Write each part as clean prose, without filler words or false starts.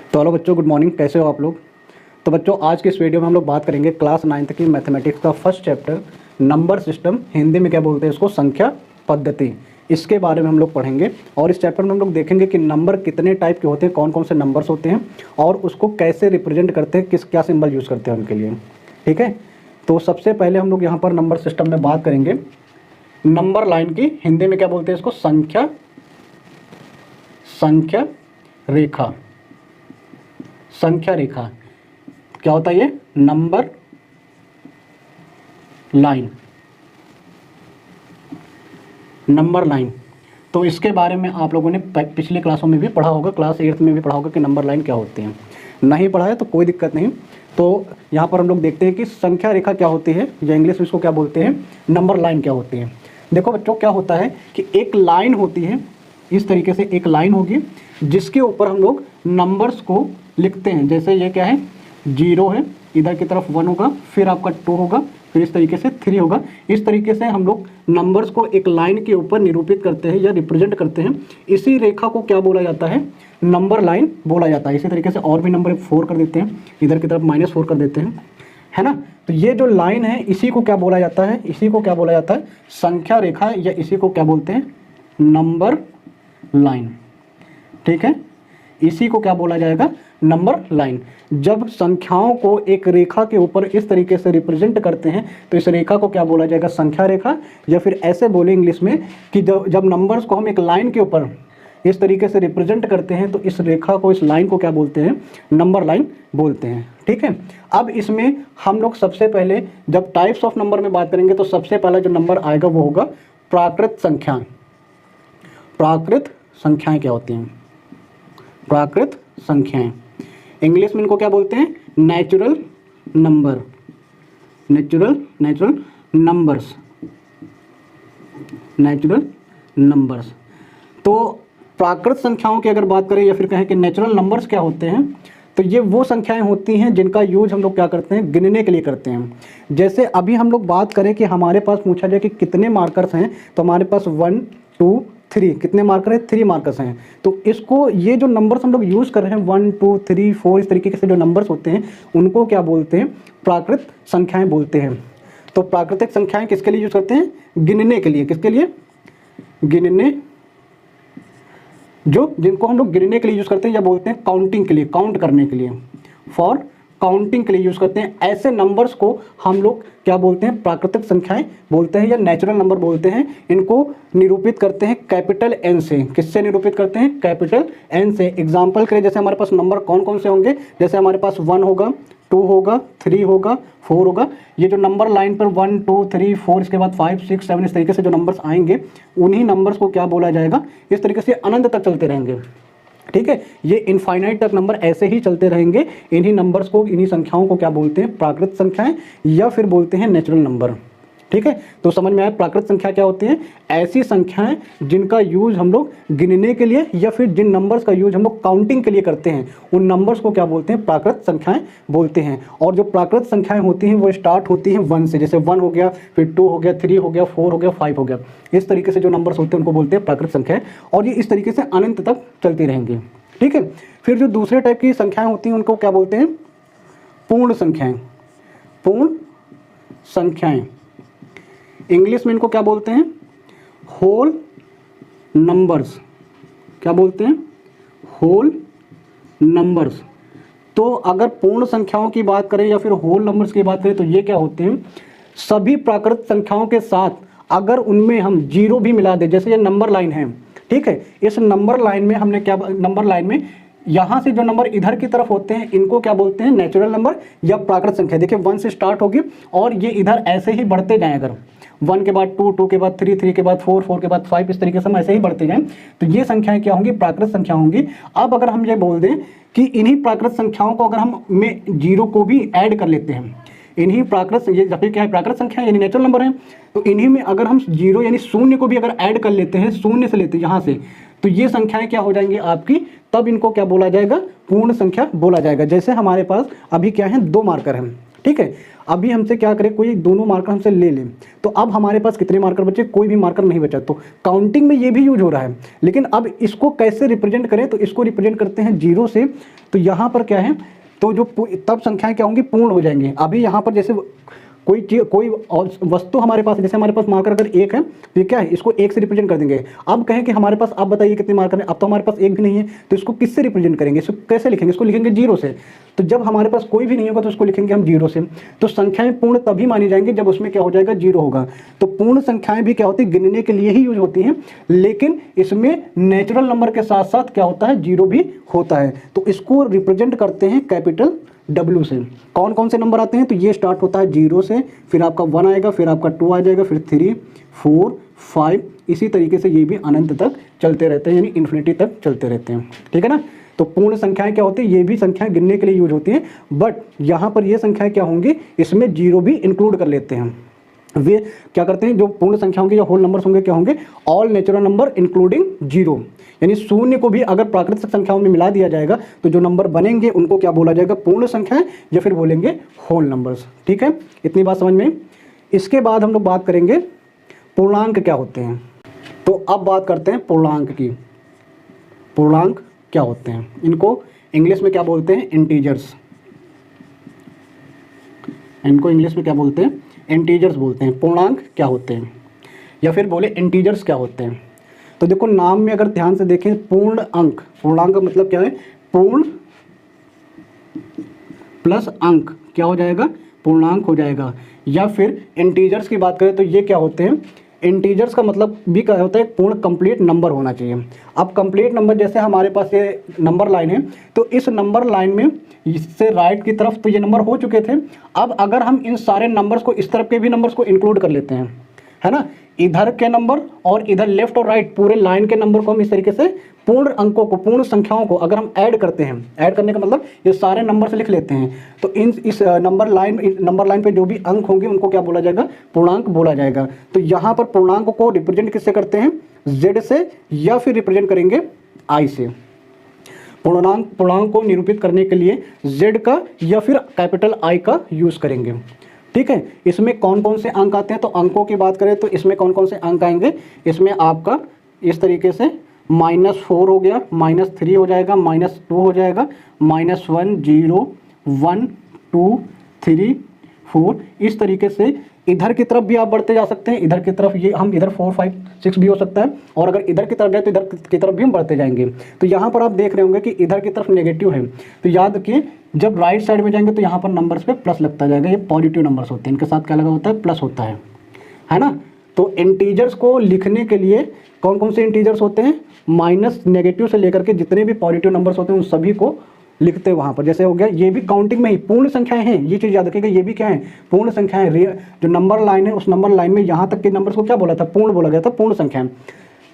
तो हेलो बच्चों, good morning. कैसे हो आप लोग? तो बच्चों, आज के इस वीडियो में हम लोग बात करेंगे क्लास 9th की मैथमेटिक्स का first chapter number system, Hindi में क्या बोलते हैं इसको, संख्या पद्धति। इसके बारे में हम लोग पढ़ेंगे और इस चैप्टर में हम लोग देखेंगे कि नंबर कितने टाइप के होते हैं, कौन कौन से नंबर्स होते हैं और उसको कैसे रिप्रेजेंट करते हैं, किस क्या सिंबल यूज़ करते हैं उनके लिए। ठीक है, तो सबसे पहले हम लोग यहाँ पर नंबर सिस्टम में बात करेंगे नंबर लाइन की। हिंदी में क्या बोलते हैं इसको, संख्या रेखा। संख्या रेखा क्या होता है? ये नंबर लाइन, नंबर लाइन। तो इसके बारे में आप लोगों ने पिछली क्लासों में भी पढ़ा होगा, क्लास 8th में भी पढ़ा होगा कि नंबर लाइन क्या होती है। नहीं पढ़ा है तो कोई दिक्कत नहीं। तो यहाँ पर हम लोग देखते हैं कि संख्या रेखा क्या होती है, या इंग्लिश में इसको क्या बोलते हैं, नंबर लाइन क्या होती है। देखो बच्चों, क्या होता है कि एक लाइन होती है, इस तरीके से एक लाइन होगी जिसके ऊपर हम लोग नंबर्स को लिखते हैं। जैसे ये क्या है, 0 है, इधर की तरफ 1 होगा, फिर आपका 2 होगा, फिर इस तरीके से 3 होगा। इस तरीके से हम लोग नंबर्स को एक लाइन के ऊपर निरूपित करते हैं या रिप्रेजेंट करते हैं। इसी रेखा को क्या बोला जाता है, नंबर लाइन बोला जाता है। इसी तरीके से और भी नंबर 4 कर देते हैं, इधर की तरफ -4 कर देते हैं, है ना। तो ये जो लाइन है इसी को क्या बोला जाता है, इसी को क्या बोला जाता है, संख्या रेखा, या इसी को क्या बोलते हैं, नंबर लाइन। ठीक है, इसी को क्या बोला जाएगा, नंबर लाइन। जब संख्याओं को एक रेखा के ऊपर इस तरीके से रिप्रेजेंट करते हैं तो इस रेखा को क्या बोला जाएगा, संख्या रेखा। या फिर ऐसे बोले इंग्लिश में कि जब नंबर्स को हम एक लाइन के ऊपर इस तरीके से रिप्रेजेंट करते हैं तो इस रेखा को, इस लाइन को क्या बोलते हैं, नंबर लाइन बोलते हैं। ठीक है, अब इसमें हम लोग सबसे पहले जब टाइप्स ऑफ नंबर में बात करेंगे तो सबसे पहला जो नंबर आएगा वो होगा प्राकृत संख्याएं। प्राकृत संख्याएं क्या होती हैं, प्राकृत संख्याएं। इंग्लिश में इनको क्या बोलते हैं, natural number, natural numbers, natural numbers. तो प्राकृत संख्याओं की अगर बात करें या फिर कहें कि नेचुरल नंबर्स क्या होते हैं, तो ये वो संख्याएं होती हैं जिनका यूज हम लोग क्या करते हैं, गिनने के लिए करते हैं। जैसे अभी हम लोग बात करें कि हमारे पास पूछा जाए कि कितने मार्कर्स हैं, तो हमारे पास 1 2 3, कितने मार्कर है, 3 मार्कर्स हैं। तो इसको, ये जो नंबर्स हम लोग यूज़ कर रहे हैं 1 2 3 4, इस तरीके से जो नंबर्स होते हैं उनको क्या बोलते हैं, प्राकृत संख्याएं बोलते हैं। तो प्राकृतिक संख्याएं किसके लिए यूज़ करते हैं, गिनने के लिए। किसके लिए, गिनने, जिनको हम लोग गिनने के लिए यूज़ करते हैं या बोलते हैं काउंटिंग के लिए, काउंट करने के लिए, फॉर काउंटिंग के लिए यूज़ करते हैं। ऐसे नंबर्स को हम लोग क्या बोलते हैं, प्राकृतिक संख्याएं बोलते हैं या नेचुरल नंबर बोलते हैं। इनको निरूपित करते हैं कैपिटल एन से। किससे निरूपित करते हैं, कैपिटल एन से। एग्जाम्पल के लिए जैसे हमारे पास नंबर कौन कौन से होंगे, जैसे हमारे पास 1 होगा, 2 होगा, 3 होगा, 4 होगा। ये जो नंबर लाइन पर 1 2 3 4, इसके बाद 5 6 7, इस तरीके से जो नंबर्स आएंगे उन्हीं नंबर्स को क्या बोला जाएगा, इस तरीके से अनंत तक चलते रहेंगे। ठीक है, ये इनफाइनाइट तक नंबर ऐसे ही चलते रहेंगे। इन्हीं नंबर्स को, इन्हीं संख्याओं को क्या बोलते हैं, प्राकृत संख्याएं या फिर बोलते हैं नेचुरल नंबर। ठीक है, तो समझ में आया प्राकृत संख्या क्या होती है, ऐसी संख्याएं जिनका यूज हम लोग गिनने के लिए या फिर जिन नंबर्स का यूज हम लोग काउंटिंग के लिए करते हैं, उन नंबर्स को क्या बोलते हैं, प्राकृत संख्याएं बोलते हैं। और जो प्राकृत संख्याएं होती हैं वो स्टार्ट होती हैं 1 से। जैसे 1 हो गया, फिर 2 हो गया, 3 हो गया, 4 हो गया, 5 हो गया। इस तरीके से जो नंबर्स होते हैं उनको बोलते हैं प्राकृत संख्याएं, और ये इस तरीके से अनंत तक चलती रहेंगी। ठीक है, फिर जो दूसरे टाइप की संख्याएं होती हैं उनको क्या बोलते हैं, पूर्ण संख्याएं। पूर्ण संख्याएं, इंग्लिश में इनको क्या बोलते हैं, होल नंबर्स। क्या बोलते हैं, होल नंबर्स। तो अगर पूर्ण संख्याओं की बात करें या फिर होल नंबर्स की बात करें तो ये क्या होते हैं, सभी प्राकृत संख्याओं के साथ अगर उनमें हम 0 भी मिला दें, जैसे ये नंबर लाइन है, ठीक है, इस नंबर लाइन में हमने क्या, नंबर लाइन में यहाँ से जो नंबर इधर की तरफ होते हैं इनको क्या बोलते हैं, नेचुरल नंबर या प्राकृत संख्या। देखिए 1 से स्टार्ट होगी और ये इधर ऐसे ही बढ़ते जाएं, अगर 1 के बाद 2 2 के बाद 3 3 के बाद 4 4 के बाद 5, इस तरीके से हम ऐसे ही बढ़ते जाएं, तो ये संख्याएं क्या होंगी, प्राकृत संख्या होंगी। अब अगर हम ये बोल दें कि इन्हीं प्राकृत संख्याओं को अगर हम में 0 को भी ऐड कर लेते हैं, इन्हीं प्राकृत, ये क्या है, प्राकृत संख्या यानी नेचुरल नंबर है, तो इन्हीं में अगर हम 0 यानी शून्य को भी अगर ऐड कर लेते हैं, शून्य से लेते हैं यहाँ से, तो ये संख्याएं क्या हो जाएंगी आपकी, तब इनको क्या बोला जाएगा, पूर्ण संख्या बोला जाएगा। जैसे हमारे पास अभी क्या है, 2 मार्कर हैं। ठीक है, अभी हमसे क्या करें, कोई दोनों मार्कर हमसे ले लें, तो अब हमारे पास कितने मार्कर बचे, कोई भी मार्कर नहीं बचा। तो काउंटिंग में ये भी यूज हो रहा है, लेकिन अब इसको कैसे रिप्रेजेंट करें, तो इसको रिप्रेजेंट करते हैं 0 से तो यहाँ पर क्या है, तो जो तब संख्याएं क्या होंगी, पूर्ण हो जाएंगी। अभी यहाँ पर जैसे कोई चीज, कोई और वस्तु हमारे पास, जैसे हमारे पास मार्कर अगर 1 है तो ये क्या है, इसको 1 से रिप्रेजेंट कर देंगे। अब कहें कि हमारे पास, आप बताइए कितने मार्कर हैं, अब तो हमारे पास 1 भी नहीं है, तो इसको किससे रिप्रेजेंट करेंगे, इसको कैसे लिखेंगे, इसको लिखेंगे 0 से। तो जब हमारे पास कोई भी नहीं होगा तो उसको लिखेंगे हम 0 से। तो संख्याएं पूर्ण तभी मानी जाएंगी जब उसमें क्या हो जाएगा, 0 होगा। तो पूर्ण संख्याएं भी क्या होती है, गिनने के लिए ही यूज होती हैं, लेकिन इसमें नेचुरल नंबर के साथ साथ क्या होता है, 0 भी होता है। तो इसको रिप्रेजेंट करते हैं कैपिटल W से। कौन कौन से नंबर आते हैं, तो ये स्टार्ट होता है 0 से, फिर आपका 1 आएगा, फिर आपका 2 आ जाएगा, फिर 3, 4, 5, इसी तरीके से ये भी अनंत तक चलते रहते हैं, यानी इन्फिनिटी तक चलते रहते हैं। ठीक है ना। तो पूर्ण संख्याएं क्या होती है, ये भी संख्याएं गिनने के लिए यूज होती हैं, बट यहाँ पर ये संख्याएं क्या होंगी, इसमें 0 भी इंक्लूड कर लेते हैं। वे क्या करते हैं, जो पूर्ण संख्या होंगी या होल नंबर्स होंगे, क्या होंगे, ऑल नेचुरल नंबर इंक्लूडिंग 0, यानी शून्य को भी अगर प्राकृतिक संख्याओं में मिला दिया जाएगा तो जो नंबर बनेंगे उनको क्या बोला जाएगा, पूर्ण संख्याएं, या फिर बोलेंगे होल नंबर्स। ठीक है, इतनी बात समझ में। इसके बाद हम लोग बात करेंगे पूर्णांक क्या होते हैं। तो अब बात करते हैं पूर्णांक की। पूर्णांक क्या होते हैं, इनको इंग्लिश में क्या बोलते हैं, इंटीजर्स। इनको इंग्लिश में क्या बोलते हैं, इंटीजर्स बोलते हैं। पूर्णांक क्या होते हैं, या फिर बोले इंटीजर्स क्या होते हैं। तो देखो नाम में अगर ध्यान से देखें, पूर्ण अंक, पूर्णांक का मतलब क्या है, पूर्ण प्लस अंक क्या हो जाएगा, पूर्णांक हो जाएगा। या फिर इंटीजर्स की बात करें तो ये क्या होते हैं, इंटीजर्स का मतलब भी क्या होता है, पूर्ण कंप्लीट नंबर होना चाहिए। अब कंप्लीट नंबर, जैसे हमारे पास ये नंबर लाइन है, तो इस नंबर लाइन में इससे राइट की तरफ तो ये नंबर हो चुके थे। अब अगर हम इन सारे नंबर्स को, इस तरफ के भी नंबर्स को इंक्लूड कर लेते हैं, है ना, इधर के नंबर और इधर लेफ्ट और राइट पूरे लाइन के नंबर को हम इस तरीके से पूर्ण अंकों को, पूर्ण संख्याओं को अगर हम ऐड करते हैं, ऐड करने का मतलब ये सारे नंबर से लिख लेते हैं, तो इस नंबर लाइन पे जो भी अंक होंगे उनको क्या बोला जाएगा, पूर्णांक बोला जाएगा। तो यहाँ पर पूर्णांक को रिप्रेजेंट किससे करते हैं, Z से, या फिर रिप्रेजेंट करेंगे I से। पूर्णांक को निरूपित करने के लिए Z का या फिर कैपिटल I का यूज करेंगे। ठीक है, इसमें कौन कौन से अंक आते हैं, तो अंकों की बात करें तो इसमें कौन कौन से अंक आएंगे, इसमें आपका इस तरीके से -4 हो गया, -3 हो जाएगा, -2 हो जाएगा, -1, 0, 1, 2, 3, 4, इस तरीके से इधर की तरफ भी आप बढ़ते जा सकते हैं। इधर की तरफ ये हम इधर 4, 5, 6 भी हो सकता है, और अगर इधर की तरफ गए तो इधर की तरफ भी हम बढ़ते जाएंगे। तो यहाँ पर आप देख रहे होंगे कि इधर की तरफ नेगेटिव है, तो याद रखिए जब राइट साइड में जाएंगे तो यहाँ पर नंबर्स पे प्लस लगता जाएगा। ये पॉजिटिव नंबर्स होते हैं, इनके साथ क्या लगा होता है, प्लस होता है ना। तो इंटीजर्स को लिखने के लिए कौन कौन से इंटीजर्स होते हैं, माइनस नेगेटिव से लेकर के जितने भी पॉजिटिव नंबर्स होते हैं उन सभी को लिखते हैं वहाँ पर। जैसे हो गया, ये भी काउंटिंग में ही पूर्ण संख्याएं हैं, ये चीज़ याद रखिएगा, ये भी क्या है, पूर्ण संख्याएं। जो नंबर लाइन है उस नंबर लाइन में यहाँ तक के नंबर्स को क्या बोला था, पूर्ण बोला गया था, पूर्ण संख्याएं।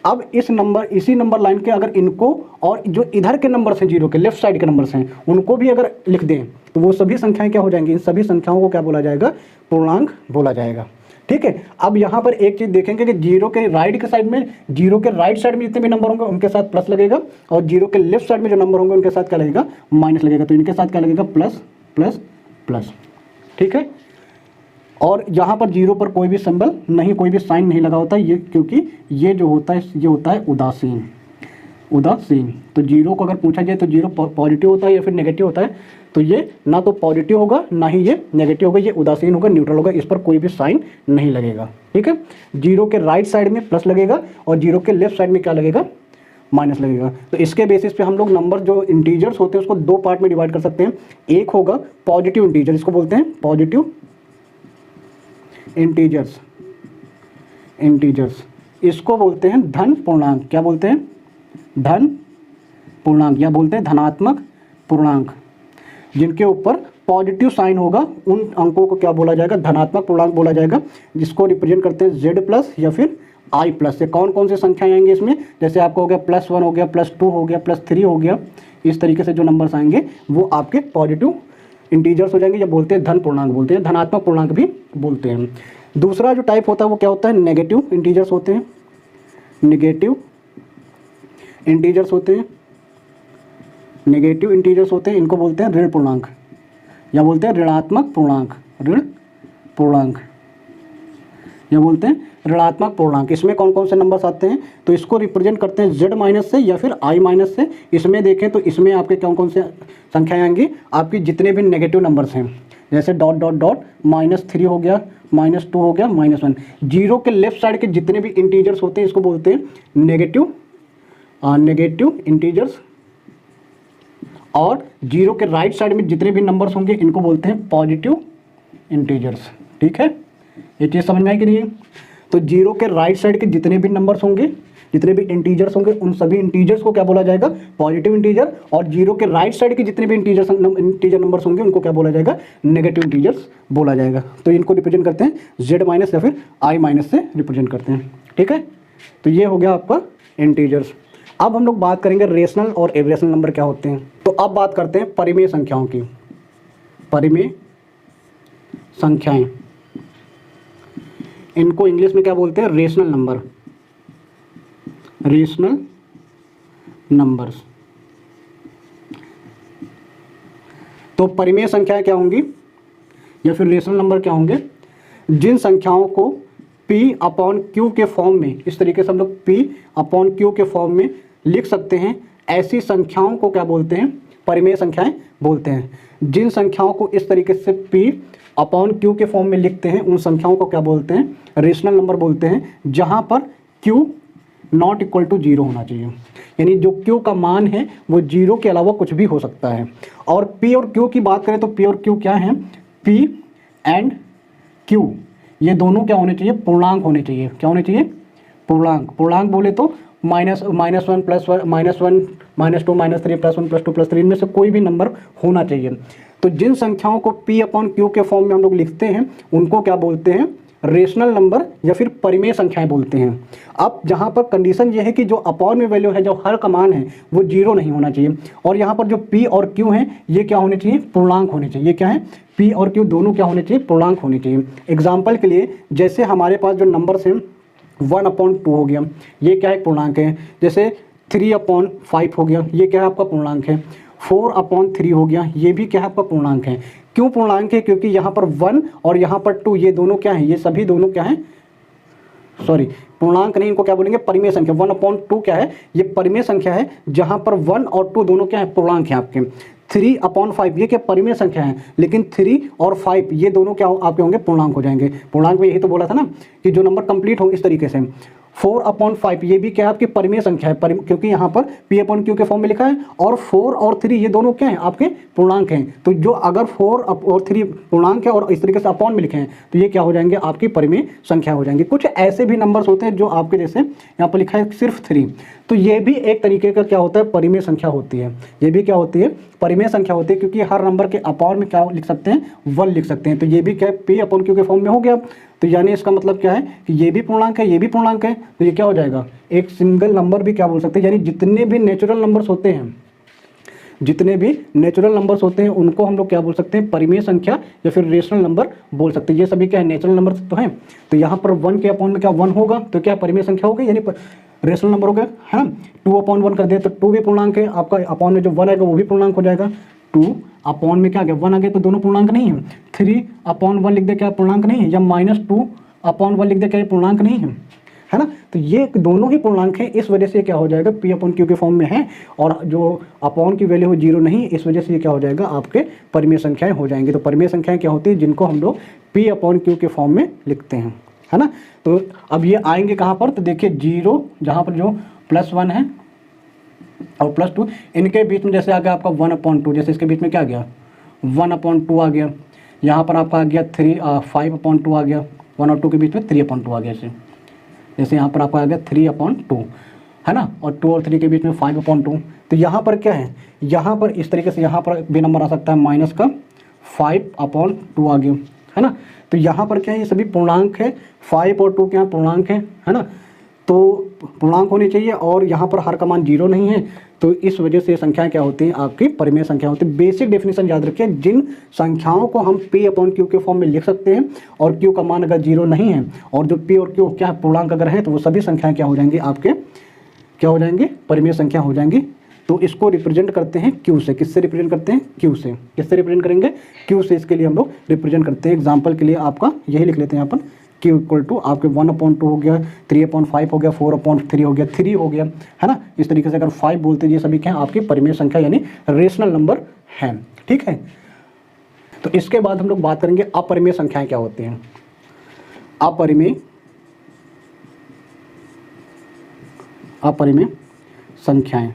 अब इसी नंबर लाइन के अगर इनको और जो इधर के नंबर्स हैं, 0 के लेफ्ट साइड के नंबर्स हैं, उनको भी अगर लिख दें तो वो सभी संख्याएं क्या हो जाएंगी, इन सभी संख्याओं को क्या बोला जाएगा, पूर्णांक बोला जाएगा। ठीक है, अब यहाँ पर एक चीज़ देखेंगे कि 0 के राइट के साइड में, 0 के राइट साइड में जितने भी नंबर होंगे उनके साथ प्लस लगेगा, और 0 के लेफ्ट साइड में जो नंबर होंगे उनके साथ क्या लगेगा, माइनस लगेगा। तो इनके साथ क्या लगेगा, प्लस प्लस प्लस। ठीक है, और यहाँ पर 0 पर कोई भी सिंबल नहीं, कोई भी साइन नहीं लगा होता है, ये क्योंकि ये जो होता है ये होता है उदासीन। तो 0 को अगर पूछा जाए तो 0 पॉजिटिव होता है या फिर नेगेटिव होता है, तो ये ना तो पॉजिटिव होगा ना ही ये नेगेटिव होगा, ये उदासीन होगा, न्यूट्रल होगा, इस पर कोई भी साइन नहीं लगेगा। ठीक है, 0 के राइट साइड में प्लस लगेगा और 0 के लेफ्ट साइड में क्या लगेगा, माइनस लगेगा। तो इसके बेसिस पे हम लोग नंबर जो इंटीजर्स होते हैं उसको 2 पार्ट में डिवाइड कर सकते हैं। एक होगा पॉजिटिव इंटीजर, इसको बोलते हैं पॉजिटिव इंटीजर्स, इसको बोलते हैं धन पूर्णांक। क्या बोलते हैं, धन पूर्णांक, या बोलते हैं धनात्मक पूर्णांक। जिनके ऊपर पॉजिटिव साइन होगा उन अंकों को क्या बोला जाएगा, धनात्मक पूर्णांक बोला जाएगा, जिसको रिप्रेजेंट करते हैं Z प्लस या फिर I प्लस से। कौन कौन से संख्याएं आएंगे इसमें, जैसे आपको हो गया +1 हो गया, +2 हो गया, +3 हो गया, इस तरीके से जो नंबर्स आएंगे वो आपके पॉजिटिव इंटीजर्स हो जाएंगे, या बोलते हैं धन पूर्णांक बोलते हैं, धनात्मक पूर्णांक भी बोलते हैं। दूसरा जो टाइप होता है वो क्या होता है, नेगेटिव इंटीजर्स होते हैं। नेगेटिव इंटीजर्स होते हैं, इनको बोलते हैं ऋण पूर्णांक, या बोलते हैं ऋणात्मक पूर्णांक, ऋण पूर्णांक, या बोलते हैं ऋणात्मक पूर्णांक। इसमें कौन कौन से नंबर्स आते हैं, तो इसको रिप्रेजेंट करते हैं z माइनस से या फिर i माइनस से। इसमें देखें तो इसमें आपके कौन कौन से संख्याएं आएंगी, आपकी जितने भी नेगेटिव नंबर्स हैं, जैसे डॉट डॉट डॉट -3 हो गया, -2 हो गया, -1। जीरो के लेफ्ट साइड के जितने भी इंटीजर्स होते हैं इसको बोलते हैं नेगेटिव इंटीजर्स, और जीरो के राइट साइड में जितने भी नंबर्स होंगे इनको बोलते हैं पॉजिटिव इंटीजर्स। ठीक है, ये चीज़ समझ में आई कि नहीं? तो जीरो के राइट साइड के जितने भी नंबर्स होंगे, जितने भी इंटीजर्स होंगे, उन सभी इंटीजर्स को क्या बोला जाएगा, पॉजिटिव इंटीजर। और जीरो के राइट साइड के जितने भी इंटीजर नंबर्स होंगे उनको क्या बोला जाएगा, नेगेटिव इंटीजर्स बोला जाएगा। तो इनको रिप्रेजेंट करते हैं z माइनस या फिर i माइनस से रिप्रेजेंट करते हैं। ठीक है, तो ये हो गया आपका इंटीजर्स। अब हम लोग बात करेंगे रेशनल और इरेशनल नंबर क्या होते हैं। तो अब बात करते हैं परिमेय संख्याओं की। परिमेय संख्याएं, इनको इंग्लिश में क्या बोलते हैं, रेशनल नंबर, रेशनल नंबर्स। तो परिमेय संख्याएं क्या होंगी या फिर रेशनल नंबर क्या होंगे, जिन संख्याओं को P/Q के फॉर्म में, इस तरीके से हम लोग P/Q के फॉर्म में लिख सकते हैं, ऐसी संख्याओं को क्या बोलते हैं, परिमेय संख्याएं बोलते हैं। जिन संख्याओं को इस तरीके से P/Q के फॉर्म में लिखते हैं उन संख्याओं को क्या बोलते हैं, रेशनल नंबर बोलते हैं, जहां पर Q नॉट इक्वल टू 0 होना चाहिए। यानी जो Q का मान है वो 0 के अलावा कुछ भी हो सकता है। और P और Q की बात करें तो P और Q क्या है, P एंड Q ये दोनों क्या होने चाहिए, पूर्णांक होने चाहिए। क्या होने चाहिए, पूर्णांक। पूर्णांक बोले तो -1 +1 -1 -2 -3 +1 +2 +3 इनमें से कोई भी नंबर होना चाहिए। तो जिन संख्याओं को P/Q के फॉर्म में हम लोग लिखते हैं उनको क्या बोलते हैं, रेशनल नंबर या फिर परिमेय संख्याएं बोलते हैं। अब जहां पर कंडीशन ये है कि जो अपॉन में वैल्यू है, जो हर का मान है वो 0 नहीं होना चाहिए, और यहाँ पर जो P और Q हैं ये क्या होने चाहिए, पूर्णांक होने चाहिए। ये क्या है, P और Q दोनों क्या होने चाहिए, पूर्णांक होने चाहिए। एग्जाम्पल के लिए जैसे हमारे पास जो नंबर्स हैं 1/2 हो गया, ये क्या है, पूर्णांक है। जैसे 3/5 हो गया, ये क्या है आपका पूर्णांक है। 4/3 हो गया, ये भी क्या है आपका पूर्णांक है। क्यों पूर्णांक है, क्योंकि यहाँ पर 1 और यहाँ पर 2 ये दोनों क्या है, ये सभी दोनों क्या है, सॉरी पूर्णांक नहीं, इनको क्या बोलेंगे, परिमेय संख्या। 1/2 क्या है, ये परिमेय संख्या है, जहाँ पर 1 और 2 दोनों क्या है, पूर्णांक है आपके। 3/5 ये क्या परिमेय संख्या है, लेकिन 3 और 5 ये दोनों क्या आपके होंगे, पूर्णांक हो जाएंगे। पूर्णांक में यही तो बोला था ना कि जो नंबर कंप्लीट हो इस तरीके से। 4/5 ये भी क्या है आपकी परिमेय संख्या है, क्योंकि यहाँ पर P/Q के फॉर्म में लिखा है, और 4 और 3 ये दोनों क्या हैं, आपके पूर्णांक हैं। तो जो अगर 4 और 3 पूर्णांक है और इस तरीके से अपॉन में लिखे हैं तो ये क्या हो जाएंगे, आपकी परिमेय संख्या हो जाएंगे। कुछ ऐसे भी नंबर्स होते हैं जो आपके जैसे यहाँ पर लिखा है सिर्फ 3, तो ये भी एक तरीके का क्या होता है, परिमेय संख्या होती है। ये भी क्या होती है, परिमेय संख्या होती है, क्योंकि हर नंबर के अपॉन में क्या लिख सकते हैं, 1 लिख सकते हैं। तो ये भी क्या है, P/Q के फॉर्म में हो गया। तो यानी इसका मतलब क्या है कि ये भी पूर्णांक है, ये भी पूर्णांक है, तो ये क्या हो जाएगा, एक सिंगल नंबर भी क्या बोल सकते हैं। यानी जितने भी नेचुरल नंबर्स होते हैं, जितने भी नेचुरल नंबर्स होते हैं उनको हम लोग क्या बोल सकते हैं, परिमेय संख्या या फिर रेशनल नंबर बोल सकते हैं। ये सभी क्या है, नेचुरल नंबर तो हैं। तो यहाँ पर 1 के अपॉन में क्या 1 होगा, तो क्या परिमेय संख्या होगी, यानी रेशनल नंबर हो गया, है ना। 2/1 कर दिया तो 2 भी पूर्णांक है आपका, अपॉन में जो 1 आएगा वो भी पूर्णांक हो जाएगा। 2/1 में क्या आ गया, 1 आ गया, तो दोनों पूर्णांक नहीं है। 3/1 लिख दे, क्या पूर्णांक नहीं है, या -2/1 लिख दे, क्या पूर्णांक नहीं है ना। तो ये दोनों ही पूर्णांक हैं, इस वजह से क्या हो जाएगा, P/Q के फॉर्म में है, और जो अपॉन की वैल्यू हो 0 नहीं, इस वजह से ये क्या हो जाएगा, आपके परिमेय संख्याएं हो जाएंगी। तो परिमेय संख्याएं क्या होती है, जिनको हम लोग P/Q के फॉर्म में लिखते हैं, है ना। तो अब ये आएंगे कहाँ पर, तो देखिए 0 जहाँ पर जो +1 है और +2 इनके बीच में जैसे आ गया आपका 1/2, जैसे इसके बीच में क्या आ गया, 1/2 आ गया। यहाँ पर आपका आ गया 5/2 आ गया, 1 और 2 के बीच में 3/2 आ गया। जैसे यहाँ पर आपका आ गया 3/2, है ना, और 2 और 3 के बीच में 5/2। तो यहाँ पर क्या है, यहाँ पर इस तरीके से यहाँ पर भी नंबर आ सकता है, माइनस का 5/2 आ गया, है ना। तो यहाँ पर क्या है, ये सभी पूर्णांक है, 5 और 2 क्या पूर्णांक है ना। तो पूर्णांक होनी चाहिए, और यहाँ पर हर का मान 0 नहीं है, तो इस वजह से संख्याएं क्या होती हैं, आपकी परिमेय संख्या होती है। बेसिक डेफिनेशन याद रखें, जिन संख्याओं को हम P/Q के फॉर्म में लिख सकते हैं और Q का मान अगर 0 नहीं है, और जो P और Q क्या पूर्णांक अगर है, तो वो सभी संख्याएं क्या हो जाएंगी, आपके क्या हो जाएंगी, परिमेय संख्या हो जाएंगी। तो इसको रिप्रेजेंट करते हैं Q से। किससे रिप्रेजेंट करते हैं, Q से। किससे रिप्रेजेंट करेंगे, Q से। इसके लिए हम लोग रिप्रेजेंट करते हैं। एग्जाम्पल के लिए आपका यही लिख लेते हैं यहाँ पर क्यू इक्वल टू आपके 1/2 हो गया, 3/5 हो गया, 4/3 हो गया, 3 हो गया, है ना। इस तरीके से अगर 5 बोलते हैं, ये सभी क्या है आपकी परिमेय संख्या यानी रेशनल नंबर है, ठीक है। तो इसके बाद हम लोग बात करेंगे अपरिमेय संख्याएं क्या होती हैं। अपरिमेय संख्याएं,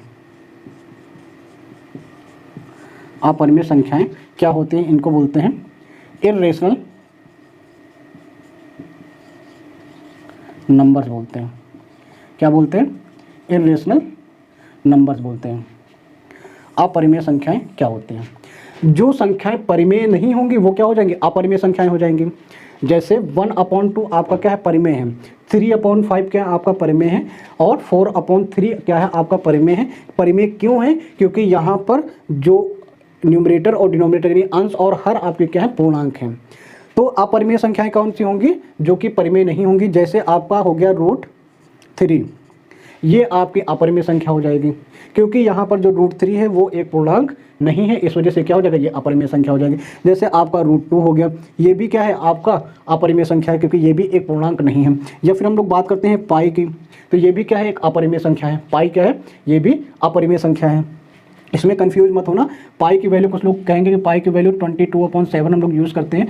अपरिमेय संख्याएं क्या होती हैं, इनको बोलते हैं इर्रेशनल नंबर्स बोलते हैं। क्या बोलते हैं? इर्रेशनल नंबर्स बोलते हैं। अपरिमेय संख्याएं क्या होती हैं? जो संख्याएं परिमेय नहीं होंगी वो क्या हो जाएंगी? अपरिमेय संख्याएं हो जाएंगी। जैसे 1/2 आपका क्या है? परिमेय है। 3/5 क्या है? आपका परिमेय है। और 4/3 क्या है? आपका परिमेय है। परिमेय क्यों है? क्योंकि यहाँ पर जो न्यूमरेटर और डिनोमिनेटर यानी अंश और हर आपके क्या है? पूर्णांक हैं। तो अपरिमेय संख्याएं कौन सी होंगी? जो कि परिमेय नहीं होंगी। जैसे आपका हो गया √3, ये आपकी अपरिमेय संख्या हो जाएगी, क्योंकि यहाँ पर जो √3 है वो एक पूर्णांक नहीं है, इस वजह से क्या हो जाएगा? ये अपरिमेय संख्या हो जाएगी। जैसे आपका √2 हो गया, ये भी क्या है? आपका अपरिमेय संख्या है, क्योंकि ये भी एक पूर्णांक नहीं है। या फिर हम लोग बात करते हैं पाई की, तो ये भी क्या है? एक अपरिमेय संख्या है। पाई क्या है? ये भी अपरिमेय संख्या है। इसमें कंफ्यूज मत होना। पाई की वैल्यू कुछ लोग कहेंगे कि पाई की वैल्यू 22/7 हम लोग यूज़ करते हैं।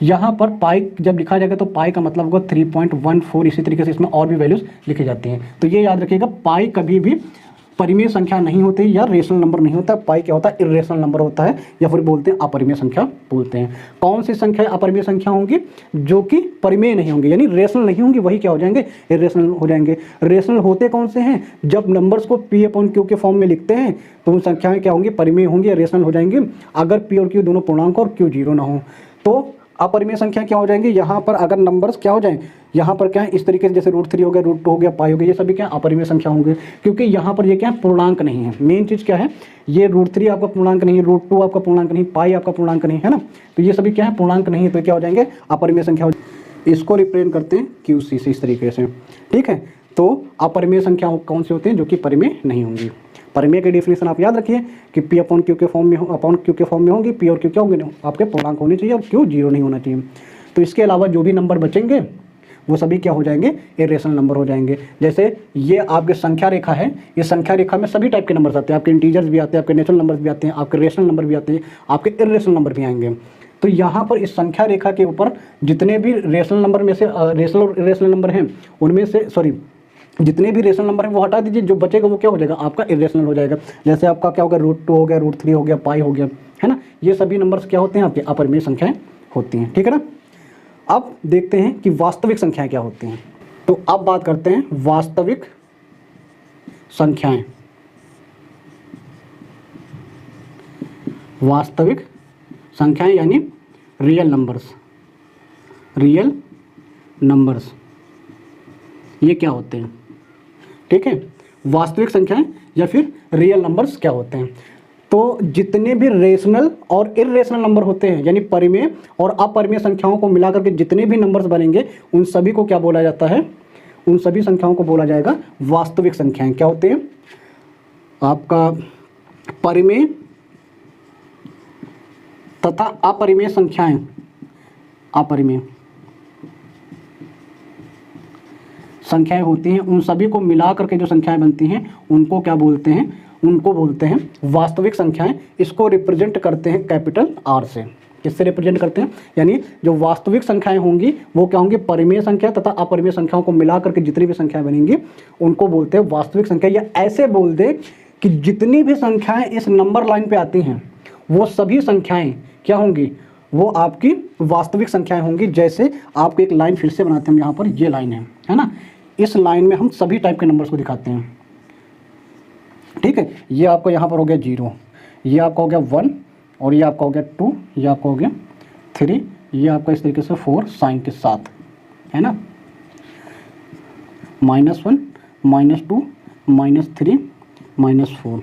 यहाँ पर पाई जब लिखा जाएगा तो पाई का मतलब होगा 3.14। इसी तरीके से इसमें और भी वैल्यूज़ लिखी जाती हैं। तो ये याद रखिएगा, पाई कभी भी परिमेय संख्या नहीं होती या रेशनल नंबर नहीं होता। पाई क्या होता है? इर्रेशनल नंबर होता है, या फिर बोलते हैं अपरिमेय संख्या बोलते हैं। कौन सी संख्या अपरिमेय संख्या होंगी? जो कि परिमेय नहीं होंगी यानी रेशनल नहीं होंगी, वही क्या हो जाएंगे? इर्रेशनल हो जाएंगे। रेशनल होते कौन से हैं? जब नंबर्स को P/Q के फॉर्म में लिखते हैं तो उन संख्याएं क्या होंगी? परिमेय होंगी या रेशनल हो जाएंगी। अगर P और Q दोनों पूर्णांक और Q 0 ना हो तो अपरिमेय संख्या क्या हो जाएंगी? यहाँ पर अगर नंबर्स क्या हो जाएं, यहाँ पर क्या है? इस तरीके से जैसे √3 हो गया, √2 हो गया, पाई हो गया, ये सभी क्या अपरिमेय संख्या होंगे, क्योंकि यहाँ पर ये क्या है? पूर्णांक नहीं है। मेन चीज़ क्या है? ये √3 आपका पूर्णांक नहीं है, √2 आपका पूर्णांक नहीं, पाई आपका पूर्णांक नहीं है ना। तो ये सभी क्या है? पूर्णांक नहीं है, तो क्या हो जाएंगे? अपरिमेय संख्या। इसको रिप्रेजेंट करते हैं QC से, इस तरीके से, ठीक है। तो अपरिमेय संख्या कौन सी होती हैं? जो कि परिमेय नहीं होंगी। परिमेय की डेफिनेशन आप याद रखिए कि P/Q के फॉर्म में Q के फॉर्म में होंगी। P और Q क्या होंगे? आपके पूर्णांक होने चाहिए और Q 0 नहीं होना चाहिए। तो इसके अलावा जो भी नंबर बचेंगे वो सभी क्या हो जाएंगे? इर्रेशनल नंबर हो जाएंगे। जैसे ये आपके संख्या रेखा है, ये संख्या रेखा में सभी टाइप के नंबर्स आते हैं। आपके इंटीजर्स भी आते हैं, आपके नेचुरल नंबर्स भी आते हैं, आपके रेशनल नंबर भी आते हैं, आपके इर्रेशनल नंबर भी आएंगे। तो यहाँ पर इस संख्या रेखा के ऊपर जितने भी रेशनल नंबर में से रेशनल और इर्रेशनल नंबर हैं उनमें से जितने भी रेशनल नंबर है वो हटा दीजिए, जो बचेगा वो क्या हो जाएगा? आपका इर्रेशनल हो जाएगा। जैसे आपका क्या होगा? √2 हो गया, √3 हो गया, पाई हो गया, है ना। ये सभी नंबर्स क्या होते हैं? आपके अपरिमेय संख्याएं होती हैं, ठीक है ना। अब देखते हैं कि वास्तविक संख्याएं क्या होती हैं। तो अब बात करते हैं वास्तविक संख्याएं। वास्तविक संख्याएं यानी रियल नंबर्स। रियल नंबर्स ये क्या होते हैं? ठीक है, वास्तविक संख्याएं या फिर रियल नंबर्स क्या होते हैं? तो जितने भी रेशनल और इर्रेशनल नंबर होते हैं यानी परिमेय और अपरिमेय संख्याओं को मिलाकर के जितने भी नंबर्स बनेंगे उन सभी को क्या बोला जाता है? उन सभी संख्याओं को बोला जाएगा वास्तविक संख्याएं। क्या होते हैं? आपका परिमेय तथा अपरिमेय संख्याएं। अपरिमेय संख्याएं होती हैं, उन सभी को मिला करके जो संख्याएं बनती हैं उनको क्या बोलते हैं? उनको बोलते हैं वास्तविक संख्याएं। इसको रिप्रेजेंट करते हैं कैपिटल R से। किससे रिप्रेजेंट करते हैं? यानी जो वास्तविक संख्याएं होंगी वो क्या होंगी? परिमेय संख्या तथा अपरिमेय संख्याओं को मिला करके जितनी भी संख्याएं बनेंगी उनको बोलते हैं वास्तविक संख्या। या ऐसे बोल दे कि जितनी भी संख्याएं इस नंबर लाइन पे आती हैं वो सभी संख्याएं क्या होंगी? वो आपकी वास्तविक संख्याएं होंगी। जैसे आपको एक लाइन फिर से बनाते हैं हम, यहाँ पर ये लाइन है ना। इस लाइन में हम सभी टाइप के नंबर्स को दिखाते हैं, ठीक है। ये आपको यहाँ पर हो गया 0, ये आपका हो गया 1, और ये आपका हो गया 2, ये आपका हो गया 3, ये आपका इस तरीके से 4 साइन के साथ, है ना। -1, -2, -3, -4।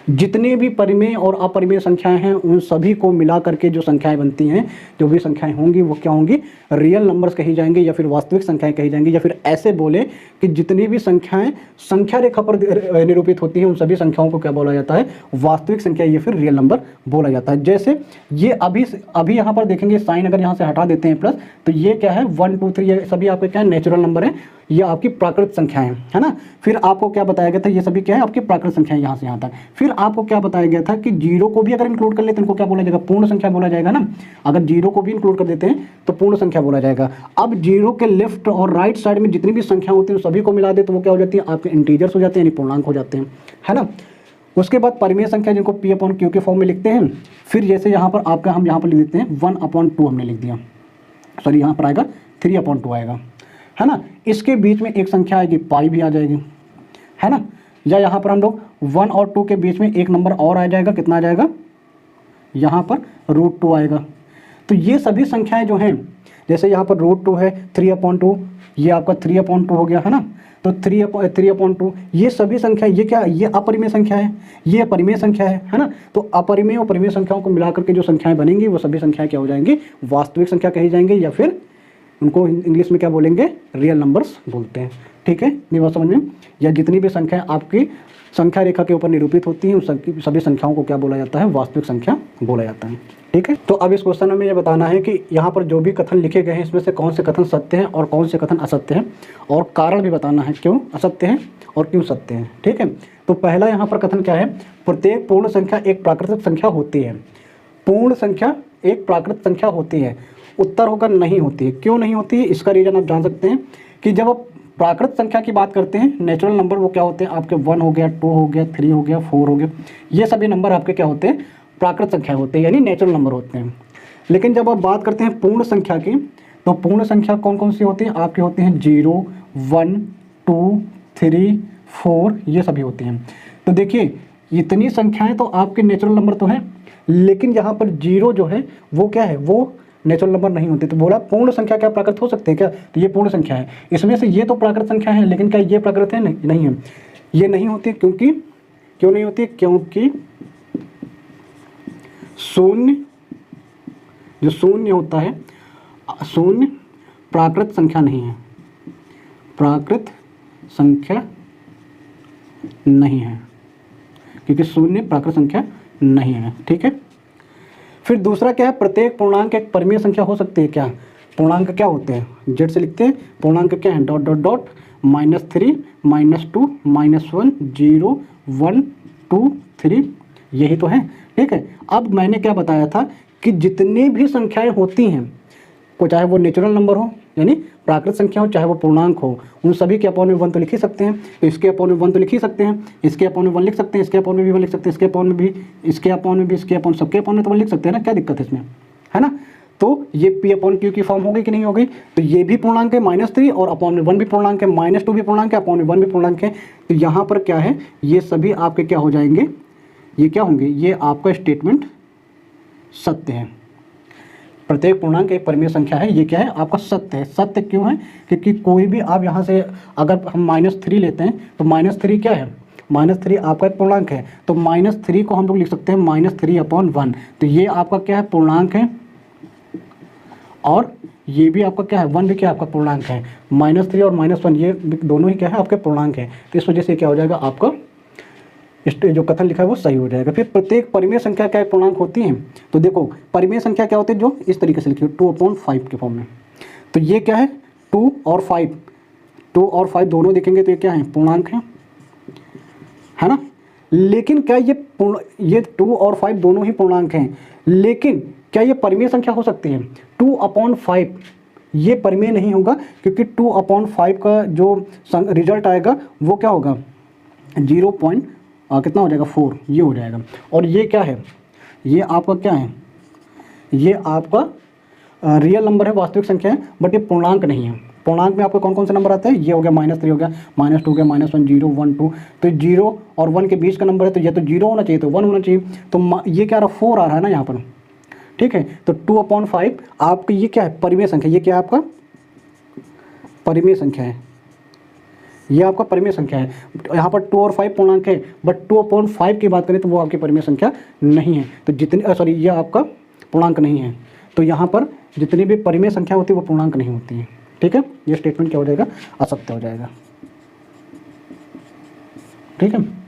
जितने भी परिमेय और अपरिमेय संख्याएं हैं उन सभी को मिला करके जो संख्याएं बनती हैं, जो भी संख्याएं होंगी वो क्या होंगी, रियल नंबर्स कही जाएंगी या फिर वास्तविक संख्याएं कही जाएंगी। या फिर ऐसे बोले कि जितनी भी संख्याएं संख्या रेखा पर निरूपित होती हैं उन सभी संख्याओं को क्या बोला जाता है, वास्तविक संख्या या फिर रियल नंबर बोला जाता है। जैसे ये अभी यहाँ पर देखेंगे साइन अगर यहाँ से हटा देते हैं प्लस, तो ये क्या है 1 2 3 ये सभी आपके क्या है, नेचुरल नंबर है, ये आपकी प्राकृत संख्याएं है ना। फिर आपको क्या बताया गया था, ये सभी क्या है आपकी प्राकृत संख्याएं यहाँ से यहाँ तक। फिर आपको क्या बताया गया था कि जीरो को भी अगर इंक्लूड कर लेते हैं इनको क्या बोला जाएगा, पूर्ण संख्या बोला जाएगा ना। अगर जीरो को भी इंक्लूड कर देते हैं तो पूर्ण संख्या बोला जाएगा। अब जीरो के लेफ्ट और राइट साइड में जितनी भी संख्या होती है सभी को मिला दे तो वो क्या हो जाती है, आपके इंटीजर्स हो जाते हैं, यानी पूर्णांक हो जाते हैं, है ना। उसके बाद परिमेय संख्या जिनको P/Q के फॉर्म में लिखते हैं। फिर जैसे यहाँ पर आपका हम यहाँ पर लिख देते हैं 1/2 हमने लिख दिया, सॉरी यहाँ पर आएगा 3/2 आएगा, है ना। इसके बीच में एक संख्या आएगी पाई भी आ जाएगी, है ना। या यहाँ पर हम लोग 1 और 2 के बीच में एक नंबर और आ जाएगा, कितना आ जाएगा, यहाँ पर √2 आएगा। तो ये सभी संख्याएं जो हैं, जैसे यहाँ पर √2 है, 3/2 ये आपका 3/2 हो गया, है ना। तो 3/2 ये सभी संख्या, ये क्या, ये अपरिमेय संख्या है, ये परिमेय संख्या है ना। तो अपरिमेय और परिमेय संख्याओं को मिलाकर के जो संख्याएं बनेंगी वो सभी संख्याएं क्या हो जाएंगी, वास्तविक संख्या कही जाएंगी, या फिर उनको इंग्लिश में क्या बोलेंगे, रियल नंबर्स बोलते हैं। ठीक है, ये बात समझ में। या जितनी भी संख्याएं आपकी संख्या रेखा के ऊपर निरूपित होती हैं उन सभी संख्याओं को क्या बोला जाता है, वास्तविक संख्या बोला जाता है। ठीक है, तो अब इस क्वेश्चन में ये बताना है कि यहाँ पर जो भी कथन लिखे गए हैं इसमें से कौन से कथन सत्य हैं और कौन से कथन असत्य हैं, और कारण भी बताना है क्यों असत्य हैं और क्यों सत्य हैं। ठीक है, तो पहला यहाँ पर कथन क्या है, प्रत्येक पूर्ण संख्या एक प्राकृतिक संख्या होती है। पूर्ण संख्या एक प्राकृतिक संख्या होती है। उत्तर होगा नहीं होती है। क्यों नहीं होती है, इसका रीजन आप जान सकते हैं कि जब आप प्राकृत संख्या की बात करते हैं, नेचुरल नंबर वो क्या होते हैं आपके, 1 हो गया, 2 हो गया, 3 हो गया, 4 हो गया, ये सभी नंबर आपके क्या होते हैं, प्राकृत संख्या होते हैं, यानी नेचुरल नंबर होते हैं। लेकिन जब आप बात करते हैं पूर्ण संख्या की, तो पूर्ण संख्या कौन कौन सी होती हैं आपके, होते हैं 0 1 2 3 4, ये सभी होती हैं। तो देखिए इतनी संख्याएं तो आपके नेचुरल नंबर तो हैं, लेकिन यहाँ पर 0 जो है वो क्या है, वो नेचुरल नंबर नहीं होते। तो बोला पूर्ण संख्या क्या प्राकृत हो सकते हैं क्या, तो ये पूर्ण संख्या है। इसमें से ये तो प्राकृत संख्या है, लेकिन क्या ये प्राकृत है, नहीं है, ये नहीं होती। क्योंकि क्यों नहीं होती, क्योंकि शून्य, जो शून्य होता है, शून्य प्राकृत संख्या नहीं है, प्राकृत संख्या नहीं है, क्योंकि शून्य प्राकृत संख्या नहीं है। ठीक है, फिर दूसरा क्या है, प्रत्येक पूर्णांक एक परिमेय संख्या हो सकती है क्या। पूर्णांक क्या होते हैं, जेड से लिखते हैं, पूर्णांक क्या है, डॉट डॉट डॉट -3 -2 -1 0 1 2 3, यही तो है। ठीक है, अब मैंने क्या बताया था कि जितनी भी संख्याएं होती हैं, को चाहे वो नेचुरल नंबर हो यानी प्राकृत संख्या हो, चाहे वो पूर्णांक हो, उन सभी के अपॉन में 1 तो लिख ही सकते हैं। तो इसके अपॉन में 1 तो लिख ही सकते हैं, इसके अपॉन में 1 लिख सकते हैं, इसके अपॉन में भी 1 लिख सकते हैं, इसके अपॉन में भी, इसके अपॉन में भी, इसके अपॉन, सबके अपॉन में तो 1 लिख सकते हैं ना, क्या दिक्कत है इसमें, है ना। तो ये P/Q की फॉर्म हो गई कि नहीं हो गई। तो ये भी पूर्णांक है -3 और अपॉन में 1 भी पूर्णांक है, -2 भी पूर्णांक है, अपॉन में 1 भी पूर्णांक है। तो यहाँ पर क्या है, ये सभी आपके क्या हो जाएंगे, ये क्या होंगे, ये आपका स्टेटमेंट सत्य है। प्रत्येक पूर्णांक एक परिमेय संख्या है, ये क्या है आपका सत्य है। सत्य क्यों है, क्योंकि कोई भी आप यहाँ से अगर हम -3 लेते हैं तो -3 क्या है, -3 आपका एक पूर्णांक है। तो -3 को हम लोग लिख सकते हैं -3/1। तो ये आपका क्या है, पूर्णांक है, और ये भी आपका क्या है, 1 भी क्या आपका पूर्णांक है। -3 और -1 ये दोनों ही क्या है आपके पूर्णांक है। तो इस वजह से क्या हो जाएगा, आपका जो कथन लिखा है वो सही हो जाएगा। फिर प्रत्येक परिमेय संख्या क्या पूर्णांक होती है, तो देखो परिमेय संख्या क्या होती है, जो इस तरीके से लिखी है 2/5 के फॉर्म में। तो ये क्या है, 2 और 5 दोनों देखेंगे तो ये क्या है, पूर्णांक है ना। लेकिन क्या ये 2 और 5 दोनों ही पूर्णांक हैं, लेकिन क्या ये परिमेय संख्या हो सकती है। 2/5 ये परिमेय नहीं होगा, क्योंकि 2/5 का जो रिजल्ट आएगा वो क्या होगा, 0. कितना हो जाएगा, 4, ये हो जाएगा। और ये क्या है, ये आपका क्या है, ये आपका रियल नंबर है, वास्तविक संख्या है, बट ये पूर्णांक नहीं है। पूर्णांक में आपको कौन कौन से नंबर आते हैं, ये हो गया -3 हो गया, -2 हो गया, -1 0 1 2। तो 0 और 1 के बीच का नंबर है, तो ये तो 0 होना चाहिए, तो 1 होना चाहिए। तो ये क्या रहा, 4 आ रहा है ना यहाँ पर। ठीक है, तो 2/5 आपकी ये क्या है, परिमेय संख्या, ये क्या है आपका परिमेय संख्या है, ये आपका परिमेय संख्या है। यहाँ पर 2 और 5 पूर्णांक है, बट 2/5 की बात करें तो वो आपकी परिमेय संख्या नहीं है। तो जितनी सॉरी ये आपका पूर्णांक नहीं है। तो यहाँ पर जितनी भी परिमेय संख्या होती है वो पूर्णांक नहीं होती है। ठीक है, ये स्टेटमेंट क्या हो जाएगा, असत्य हो जाएगा। ठीक है।